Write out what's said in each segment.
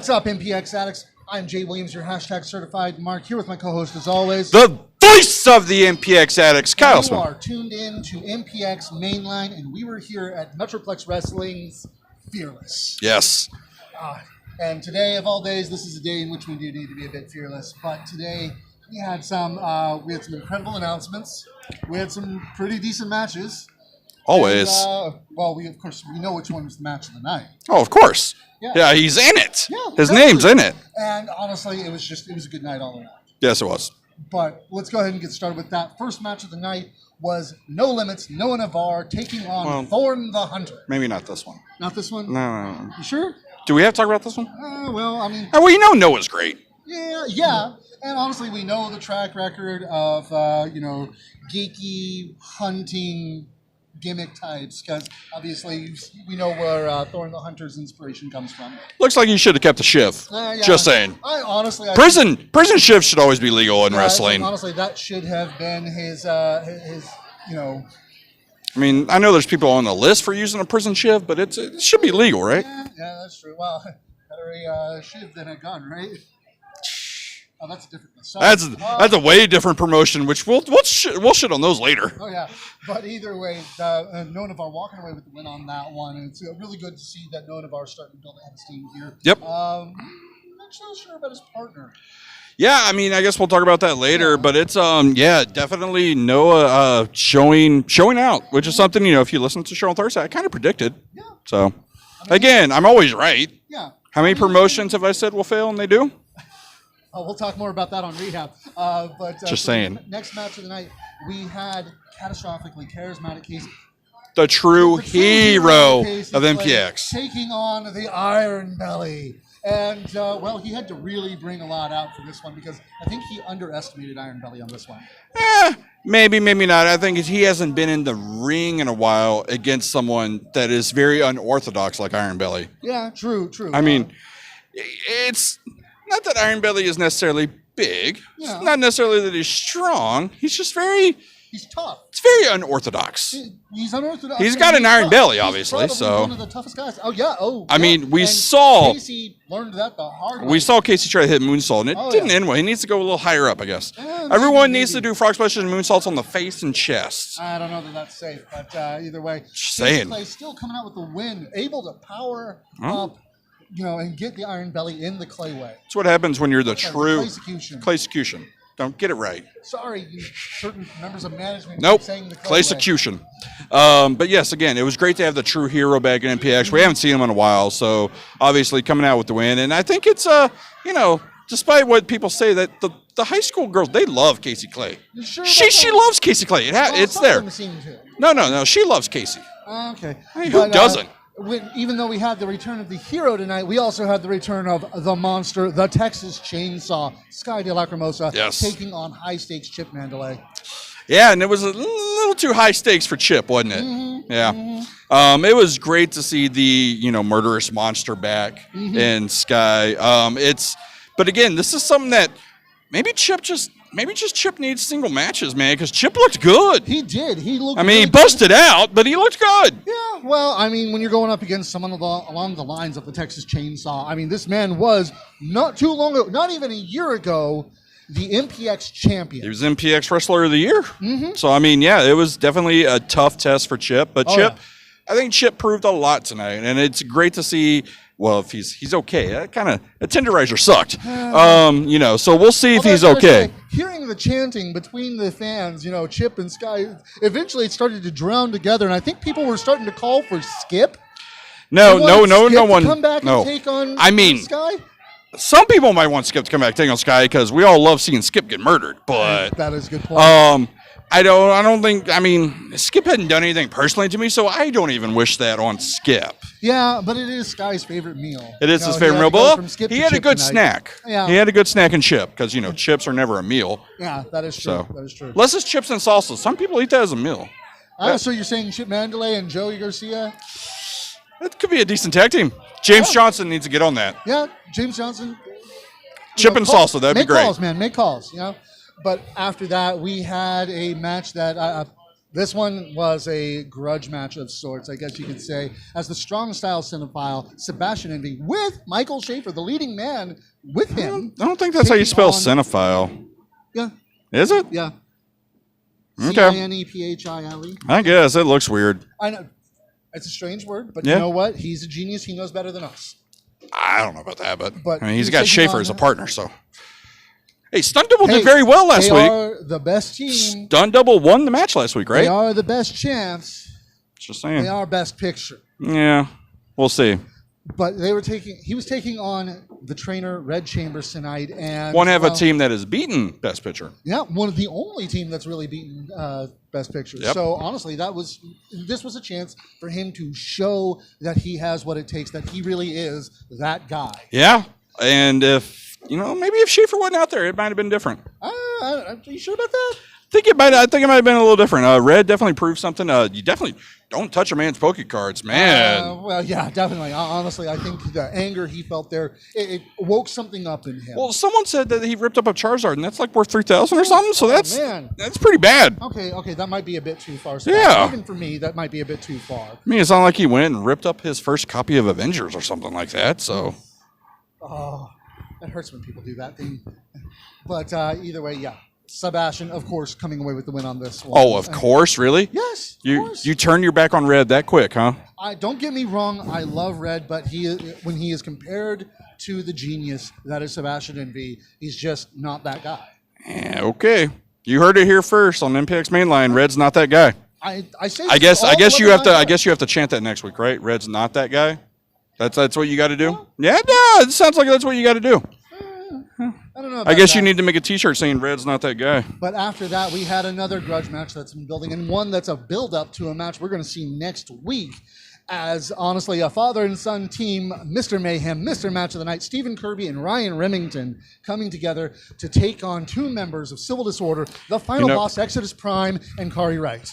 What's up, MPX addicts? I'm Jay Williams, your hashtag certified Mark, here with my co-host as always. The voice of the MPX addicts, Kyle. You are tuned in to MPX Mainline, and we were here at Metroplex Wrestling's Fearless. Yes. And today, of all days, this is a day in which we do need to be a bit fearless. But today, we had some incredible announcements. We had some pretty decent matches. Always. And, we know which one was the match of the night. Oh, of course. Yeah, he's in it. Yeah, his name's in it. And honestly, it was a good night all around. Yes, it was. But let's go ahead and get started with that. First match of the night was No Limits, Noah Navarre taking on Thorn the Hunter. Maybe not this one. Not this one? No. You sure? Do we have to talk about this one? Well, you know Noah's great. Yeah. And honestly, we know the track record of, geeky hunting gimmick types, because obviously we know where Thorn the Hunter's inspiration comes from. Looks like he should have kept the shiv. Just saying. I prison shifts should always be legal in wrestling. Honestly, that should have been his. I mean, I know there's people on the list for using a prison shiv, but it should be legal, right? Yeah, that's true. Well, better a shiv than a gun, right? Oh, that's a different. That's a way different promotion, which we'll shit on those later. Oh yeah, but either way, Noah Navarre walking away with the win on that one, and it's really good to see that Noah Navarre starting to build a team here. Yep. I'm not so sure about his partner. Yeah, I mean, I guess we'll talk about that later, but it's definitely Noah showing out, which is something, if you listen to the show on Thursday, I kind of predicted. Yeah. So, again, I'm always right. Yeah. How many promotions have I said will fail and they do? We'll talk more about that on Rehab. Just saying. Next match of the night, we had catastrophically charismatic Casey. The true hero of MPX. Taking on the Iron Belly. And, he had to really bring a lot out for this one, because I think he underestimated Iron Belly on this one. Maybe not. I think he hasn't been in the ring in a while against someone that is very unorthodox like Iron Belly. Yeah, true. I mean, it's not that Iron Belly is necessarily big. Yeah. It's not necessarily that he's strong. He's just He's tough. It's very unorthodox. He's unorthodox. He's got an iron belly, obviously. He's one of the toughest guys. I mean, we saw Casey learned that the hard way. We saw Casey try to hit moonsault, and it didn't end well. He needs to go a little higher up, I guess. Everyone needs to do frog splashes and moonsaults on the face and chest. I don't know that that's safe, but either way, just saying. Clay still coming out with the win, able to power up. And get the Iron Belly in the Clay way. That's what happens when you're the true Claysecution. Don't get it right. Sorry, certain members of management. Nope. Saying the Clay Claysecution. But yes, again, it was great to have the true hero back in MPX. We haven't seen him in a while, so obviously coming out with the win. And I think it's despite what people say, that the high school girls, they love Casey Clay. You sure she loves Casey Clay. It's there. No. She loves Casey. Okay. I mean, who doesn't? Even though we had the return of the hero tonight, we also had the return of the monster, the Texas Chainsaw, Sky De La Cremosa, taking on high-stakes Chip Mandalay. Yeah, and it was a little too high stakes for Chip, wasn't it? Mm-hmm. Yeah. Mm-hmm. It was great to see the murderous monster back in Sky. But again, this is something that maybe Chip needs single matches, man, because Chip looked good. He did. He looked. He busted out, but he looked good. Yeah. Well, when you're going up against someone along the lines of the Texas Chainsaw, this man was not too long ago, not even a year ago, the MPX champion. He was MPX Wrestler of the Year. Mm-hmm. So it was definitely a tough test for Chip, but I think Chip proved a lot tonight, and it's great to see. Well, if he's okay, that kind of a tenderizer sucked. So we'll see if he's okay. Hearing the chanting between the fans, Chip and Sky, eventually it started to drown together, and I think people were starting to call for Skip. No one. Come back and take on Sky. Some people might want Skip to come back and take on Sky because we all love seeing Skip get murdered, but that is a good point. I don't think, Skip hadn't done anything personally to me, so I don't even wish that on Skip. Yeah, but it is Sky's favorite meal. It is his favorite meal, but he had a good snack. Yeah. He had a good snack and chip, because, chips are never a meal. Yeah, that is true. That is true. Unless it's chips and salsa. Some people eat that as a meal. So you're saying Chip Mandalay and Joey Garcia? That could be a decent tag team. James Johnson needs to get on that. Yeah, James Johnson. Chip and salsa, that'd be great. Make calls, man. Make calls, But after that, we had a match that This one was a grudge match of sorts, I guess you could say, as the strong style cinephile Sebastian Envy with Michael Schaefer, the leading man, with him. I don't think that's how you spell cinephile. Yeah. Is it? Yeah. Okay. Cinephile. I guess it looks weird. I know. It's a strange word, but you know what? He's a genius. He knows better than us. I don't know about that, but I mean, he's he's got taking Schaefer on- as a partner, so. Hey, Stunt Double did very well last week. They are the best team. Stunt Double won the match last week, right? They are the best champs. Just saying. They are best picture. Yeah, we'll see. But he was taking on the trainer Red Chambers tonight, and One have a team that has beaten Best Picture. Yeah, one of the only team that's really beaten Best Picture. Yep. So honestly, this was a chance for him to show that he has what it takes, that he really is that guy. Yeah, and if maybe if Schaefer wasn't out there, it might have been different. Are you sure about that? I think it might have been a little different. Red definitely proved something. You definitely don't touch a man's poke cards, man. Well, yeah, definitely. Honestly, I think the anger he felt there, it woke something up in him. Well, someone said that he ripped up a Charizard, and that's like worth 3,000 or something. So that's pretty bad. Okay, that might be a bit too far. Yeah. Even for me, that might be a bit too far. I mean, it's not like he went and ripped up his first copy of Avengers or something like that. So. Oh, that hurts when people do that thing. But either way, yeah. Sebastian, of course, coming away with the win on this one. Oh, of course, really? Yes. You turn your back on Red that quick, huh? Don't get me wrong, I love Red, but when he is compared to the genius that is Sebastian Envy, he's just not that guy. Yeah, okay. You heard it here first on MPX Mainline. Red's not that guy. I guess you have to chant that next week, right? Red's not that guy. That's what you got to do. Yeah, it sounds like that's what you got to do. I don't know. I guess you need to make a T-shirt saying "Red's not that guy." But after that, we had another grudge match that's been building, and one that's a build-up to a match we're going to see next week. As honestly, a father and son team, Mr. Mayhem, Mr. Match of the Night, Stephen Kirby and Ryan Remington, coming together to take on two members of Civil Disorder, the final boss, Exodus Prime, and Kari Wright.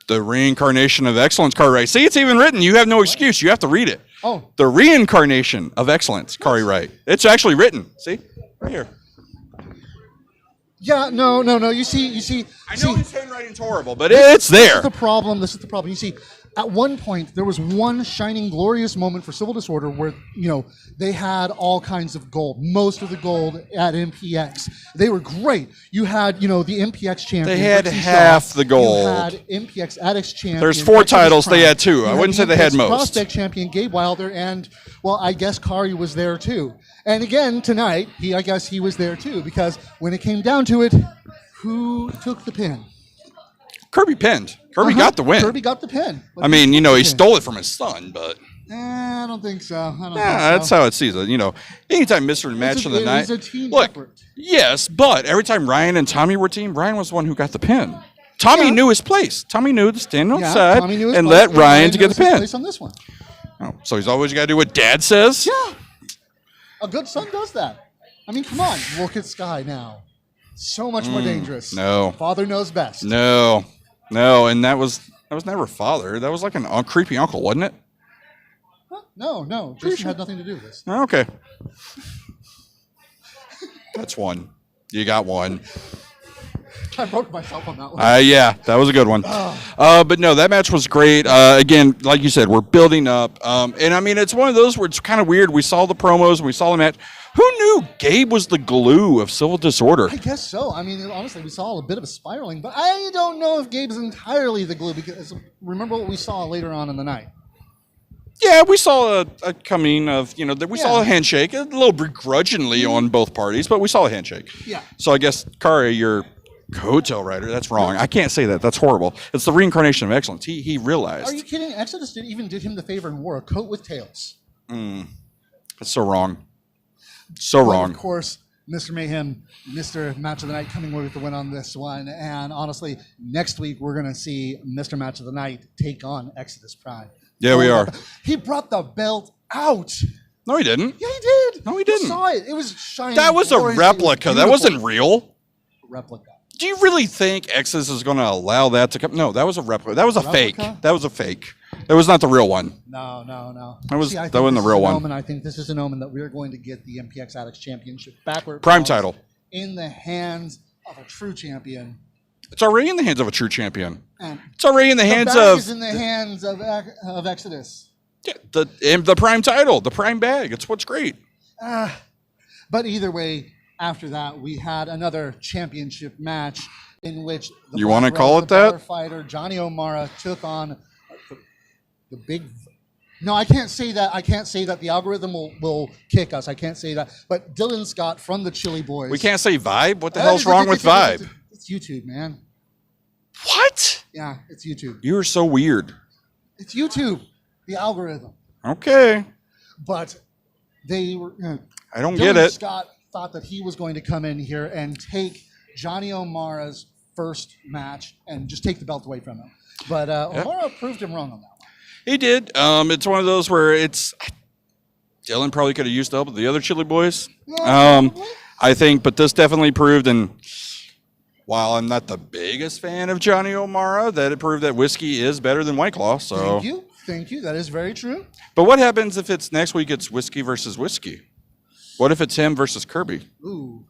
The reincarnation of excellence, Kari Wright. See, it's even written. You have no excuse. You have to read it. Oh, the reincarnation of excellence, Kari Wright. It's actually written. See, right here. Yeah, no. You see. I know his handwriting's horrible, but it's there. This is the problem. You see, at one point, there was one shining, glorious moment for Civil Disorder where, they had all kinds of gold, most of the gold at MPX. They were great. You had, the MPX champion. They had half the gold. You had MPX Addicts champion. There's 4 titles. They had 2. I wouldn't say they had most. Prospect champion Gabe Wilder, and, well, I guess Kari was there too. And again, tonight, I guess he was there too, because when it came down to it, who took the pin? Kirby pinned. Kirby got the win. Kirby got the pin. I mean, he stole it from his son, but... I don't think so. That's how it sees it. Anytime Mr. Match of the Night... It was a team Look, effort. Yes, but every time Ryan and Tommy were team, Ryan was the one who got the pin. Tommy knew his place. Tommy knew to stand outside and let Ryan to get the pin. Place on this one. Oh, so he's always got to do what Dad says? Yeah. A good son does that. I mean, come on. Look at Sky now. So much more dangerous. No. Father knows best. No, and that was never father. That was like a creepy uncle, wasn't it? Huh? No. Jason had nothing to do with this. Okay. That's one. You got one. I broke myself on that one. Yeah, that was a good one. But no, that match was great. Again, like you said, we're building up. And I mean, it's one of those where it's kind of weird. We saw the promos and we saw the match. Who knew Gabe was the glue of Civil Disorder? I guess so. I mean, honestly, we saw a bit of a spiraling, but I don't know if Gabe's entirely the glue, because remember what we saw later on in the night. Yeah, we saw a coming of, we saw a handshake, a little begrudgingly on both parties, but we saw a handshake. Yeah. So I guess, Kari, you're coattail rider. That's wrong. I can't say that. That's horrible. It's the reincarnation of excellence. He realized. Are you kidding? Exodus even did him the favor and wore a coat with tails. That's so wrong. So wrong. Of course, Mr. Mayhem, Mr. Match of the Night coming away with the win on this one. And honestly, next week we're going to see Mr. Match of the Night take on Exodus Prime. Yeah, we are. He brought the belt out. No, he didn't. Yeah, he did. No, he didn't. You saw it. It was shining. That was a replica. That wasn't real. Replica. Do you really think Exodus is going to allow that to come? No, that was a replica. That was a fake. That was a fake. It was not the real one. No. That wasn't the real one. I think this is an omen that we're going to get the MPX Addicts Championship back where it Prime belongs, title in the hands of a true champion. It's already in the hands of a true champion. And It's already in the hands bag of is in the hands of Exodus. yeah, the prime title, the prime bag. It's what's great. But either way, after that, we had another championship match in which the You wanna Black call Belt, it the that? better fighter Johnny O'Mara took on the big. No, I can't say that. I can't say that. The algorithm will kick us. I can't say that. But Dylan Scott from the Chili Boys. We can't say Vibe. What the hell's wrong with Vibe? It's YouTube, man. What? Yeah, it's YouTube. You are so weird. It's YouTube. The algorithm. Okay. But they were. I don't Dylan get it. Scott thought that he was going to come in here and take Johnny O'Mara's first match and just take the belt away from him. But O'Mara proved him wrong on that one. He did. It's one of those where it's Dylan probably could have used help with the other Chili Boys. Yeah, I think, but this definitely proved, and while I'm not the biggest fan of Johnny O'Mara, that it proved that whiskey is better than White Claw. So Thank you. That is very true. But what happens if it's next week it's whiskey versus whiskey? What if it's him versus Kirby? Ooh.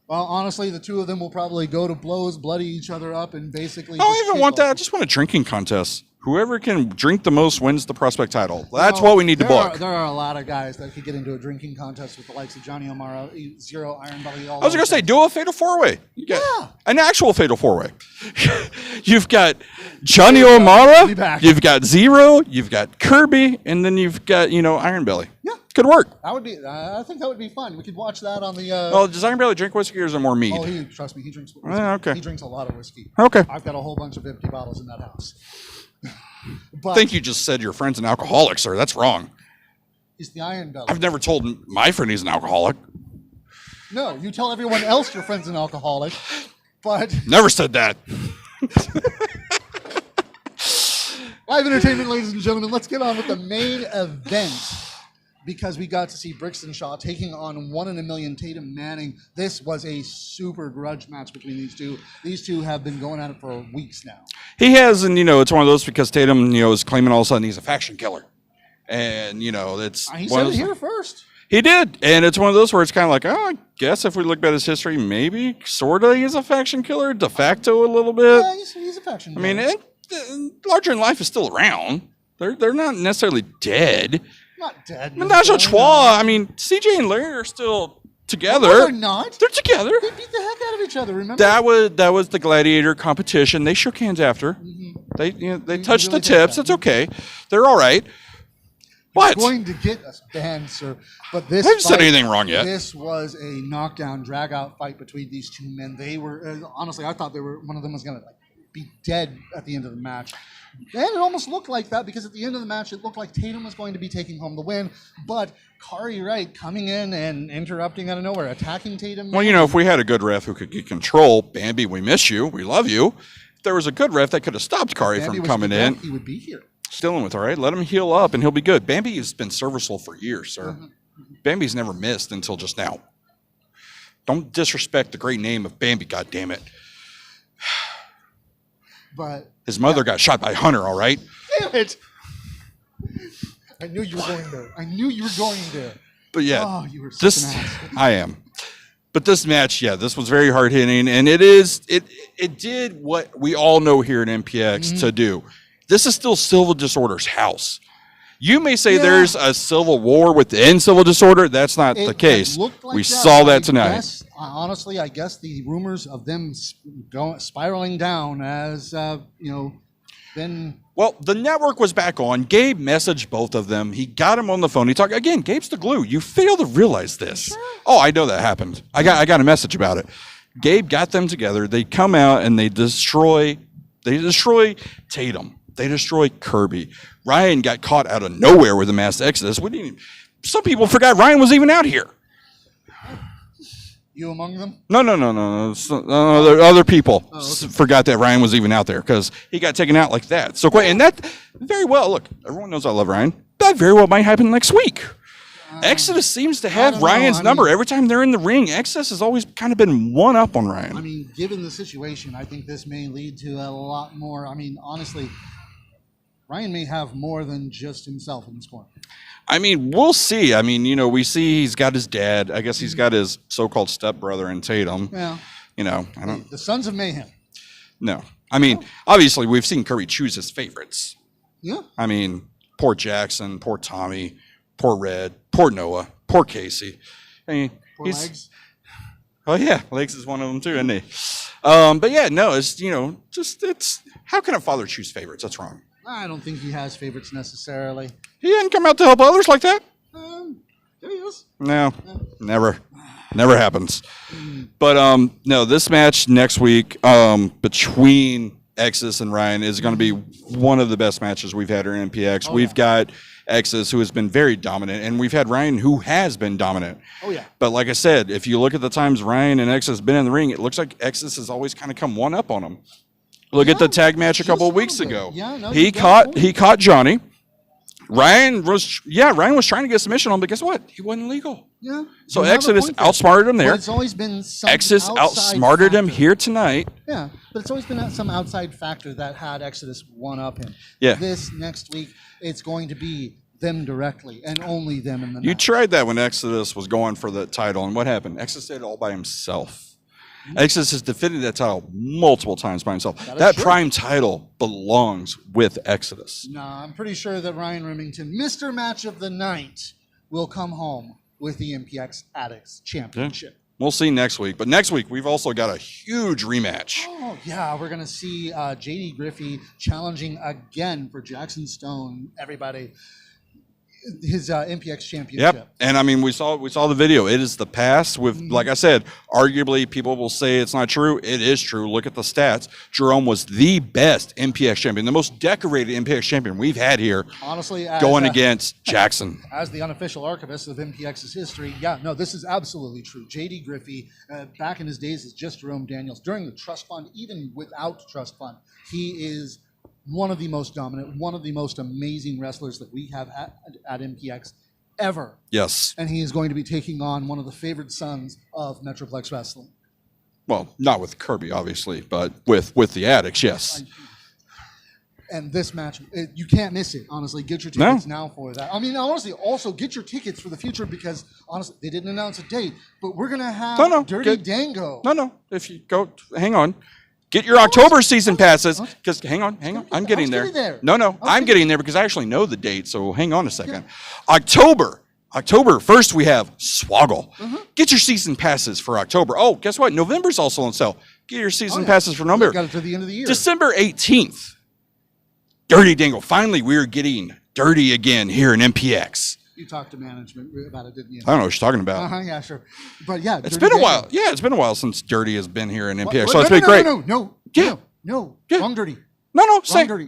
Well, honestly, the two of them will probably go to blows, bloody each other up, and basically. I don't even want that. I just want a drinking contest. Whoever can drink the most wins the prospect title. That's what we need to book. There are a lot of guys that could get into a drinking contest with the likes of Johnny O'Mara, Zero, Iron Belly. I was going to say, do a fatal four-way. Yeah. An actual fatal four-way. You've got Johnny O'Mara, you've got Zero, you've got Kirby, and then you've got, Iron Belly. Yeah. Could work. That would be. I think that would be fun. We could watch that on the. Well, does Iron Belly drink whiskey or is it more mead? Oh, trust me, he drinks whiskey. Okay. He drinks a lot of whiskey. Okay. I've got a whole bunch of empty bottles in that house. I think you just said your friend's an alcoholic, sir. That's wrong. He's the Iron Belly. I've never told my friend he's an alcoholic. No, you tell everyone else your friend's an alcoholic, but Never said that. live entertainment, ladies and gentlemen. Let's get on with the main event because we got to see Brixton Shaw taking on 1 in a million Tatum Manning. This was a super grudge match between these two. These two have been going at it for weeks now. He has, and it's one of those because Tatum, is claiming all of a sudden he's a faction killer, and it's He said it here first. He did, and it's one of those where it's kind of like, I guess if we look at his history, maybe sorta he's a faction killer, de facto a little bit. Yeah, he's a faction killer. I mean, Larger Than Life is still around. They're not necessarily dead. Not dead. Menage a Trois. I mean, CJ and Larry are still together. No, they're not. They're together. They beat the heck out of each other. Remember? That was the gladiator competition. They shook hands after. Mm-hmm. They touched the tips. It's okay. They're all right. What? Going to get us banned, sir. But this. I haven't said anything wrong yet. This was a knockdown, drag-out fight between these two men. They were honestly, I thought one of them was gonna be dead at the end of the match. And it almost looked like that because at the end of the match, it looked like Tatum was going to be taking home the win. But Kari Wright coming in and interrupting out of nowhere, attacking Tatum. Well, if we had a good ref who could get control, Bambi, we miss you. We love you. If there was a good ref that could have stopped Kari from coming in. He would be here. Still in with, all right? Let him heal up and he'll be good. Bambi has been serviceable for years, sir. Mm-hmm. Bambi's never missed until just now. Don't disrespect the great name of Bambi, goddammit. But his mother got shot by Hunter, all right? Damn it! I knew you were going there. But yeah, oh, you were such an ass. I am. But this match, this was very hard hitting, and it did what we all know here at MPX to do. This is still Civil Disorder's house. You may say there's a civil war within Civil Disorder. That's not the case. We saw that tonight. Honestly, I guess the rumors of them spiraling down as, been... Well, the network was back on. Gabe messaged both of them. He got him on the phone. He talked again. Gabe's the glue. You fail to realize this. Sure. Oh, I know that happened. I got a message about it. Gabe got them together. They come out and they destroy Tatum. They destroy Kirby. Ryan got caught out of nowhere with a mass exodus. Some people forgot Ryan was even out here. You among them? No. Other people forgot that Ryan was even out there because he got taken out like that. So, and that very well, look, everyone knows I love Ryan. That very well might happen next week. Exodus seems to have Ryan's number. Every time they're in the ring, Exodus has always kind of been one up on Ryan. I mean, given the situation, I think this may lead to a lot more. I mean, honestly, Ryan may have more than just himself in this corner. I mean, we'll see. I mean, we see he's got his dad. I guess he's got his so-called stepbrother in Tatum. Yeah. I don't. The Sons of Mayhem. No. I mean, obviously, we've seen Kirby choose his favorites. Yeah. I mean, poor Jackson, poor Tommy, poor Red, poor Noah, poor Casey. I mean, Poor Legs. Oh yeah, Legs is one of them too, isn't he? But yeah, no, it's it's how can a father choose favorites? That's wrong. I don't think he has favorites necessarily. He didn't come out to help others like that. There he is. No, never happens. But no, this match next week between Exodus and Ryan is going to be one of the best matches we've had here in MPX. We've got Exodus, who has been very dominant, and we've had Ryan, who has been dominant. Oh, yeah. But like I said, if you look at the times Ryan and Exodus have been in the ring, it looks like Exodus has always kind of come one up on him. Look at the tag match a couple of weeks ago. Yeah, no, he caught Johnny. Ryan was trying to get a submission on him, but guess what? He wasn't legal. Yeah. So Exodus outsmarted him there. But it's always been some Exodus outsmarted him here tonight. Yeah, but it's always been some outside factor that had Exodus one up him. Yeah. This next week, it's going to be them directly and only them in the match. You tried that when Exodus was going for the title, and what happened? Exodus did it all by himself. Exodus has defended that title multiple times by himself. That prime title belongs with Exodus. No, I'm pretty sure that Ryan Remington, Mr. Match of the Night, will come home with the MPX Addicts Championship. Yeah. We'll see next week. But next week, we've also got a huge rematch. Oh, yeah. We're going to see J.D. Griffey challenging again for Jackson Stone, everybody, his MPX Championship. Yep. And I mean, we saw the video. It is the past with, like I said, arguably people will say it's not true. It is true. Look at the stats. Jerome was the best MPX champion, the most decorated MPX champion we've had here. Honestly, going against Jackson. As the unofficial archivist of MPX's history, yeah, no, this is absolutely true. J.D. Griffey, back in his days as just Jerome Daniels, during the Trust Fund, even without Trust Fund, he is one of the most dominant, one of the most amazing wrestlers that we have at MPX ever. Yes. And he is going to be taking on one of the favored sons of Metroplex Wrestling. Well, not with Kirby, obviously, but with the Addicts, yes. And this match, you can't miss it, honestly. Get your tickets now for that. I mean, honestly, also get your tickets for the future because, honestly, they didn't announce a date, but we're going to have Dirty Dango. No. If you go, hang on. Get your October season passes, because hang on. I'm getting there. No, I'm getting there because I actually know the date, so hang on a second. Yeah. October 1st, we have Swoggle. Get your season passes for October. Oh, guess what? November's also on sale. Get your season passes for November. Got it to the end of the year. December 18th, Dirty Dangle. Finally, we're getting dirty again here in MPX. You talked to management about it, didn't you? I don't know what you're talking about. Yeah, sure. But yeah, it's been a while. Yeah, it's been a while since Dirty has been here in MPX. So it's been great. No. Wrong Dirty. No. Wrong Dirty.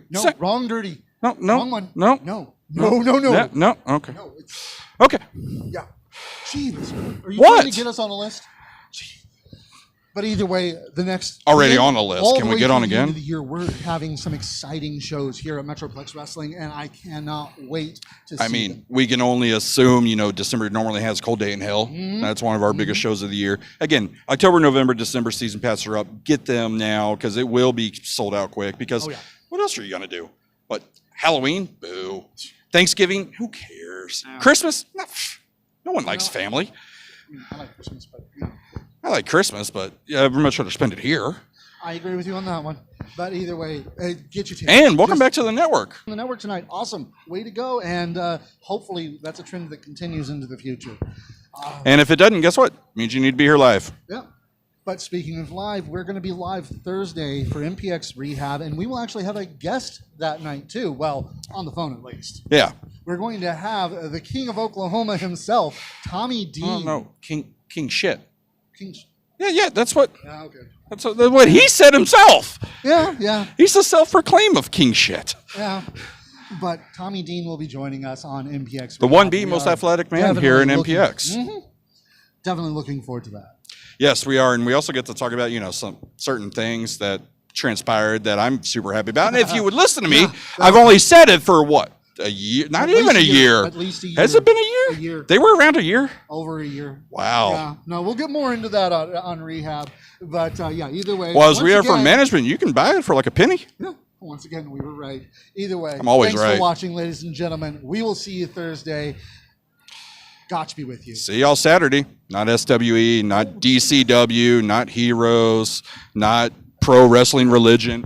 No, wrong Dirty. No. Wrong one. No. No. Okay. No. Okay. Yeah. Jeez. Are you What? trying to get us on a list? But either way, the next already on the list. Can we get on again? End of the year, we're having some exciting shows here at Metroplex Wrestling, and I cannot wait to see. I mean, we can only assume, December normally has Cold Day in Hell. That's one of our biggest shows of the year. Again, October, November, December season passes are up. Get them now because it will be sold out quick. Because what else are you gonna do? What, Halloween? Boo. Thanksgiving? Who cares? Christmas? No one likes family. I like Christmas, but I like Christmas, but I'd much rather spend it here. I agree with you on that one. But either way, get your tickets. And welcome back to the network. The network tonight. Awesome. Way to go. And hopefully that's a trend that continues into the future. And if it doesn't, guess what? It means you need to be here live. Yeah. But speaking of live, we're going to be live Thursday for MPX Rehab, and we will actually have a guest that night too. Well, on the phone at least. Yeah. We're going to have the King of Oklahoma himself, Tommy Dean. Oh, no. King shit. Yeah, that's what. Yeah, okay. That's what he said himself. Yeah. He's the self-proclaim of king shit. Yeah. But Tommy Dean will be joining us on MPX. The 1B most athletic man here in MPX. Definitely looking forward to that. Yes, we are, and we also get to talk about some certain things that transpired that I'm super happy about. And if you would listen to me, I've only said it for what? A year? Not even a year. At least a year. Has it been a year? A year. They were around a year? Over a year. Wow. Yeah. No, we'll get more into that on Rehab. But either way. Well, as Rehab for management, you can buy it for like a penny. Yeah. Once again, we were right. Either way. I'm always thanks right. for watching, ladies and gentlemen. We will see you Thursday. Got to be with you. See y'all Saturday. Not SWE, not DCW, not Heroes, not pro wrestling religion.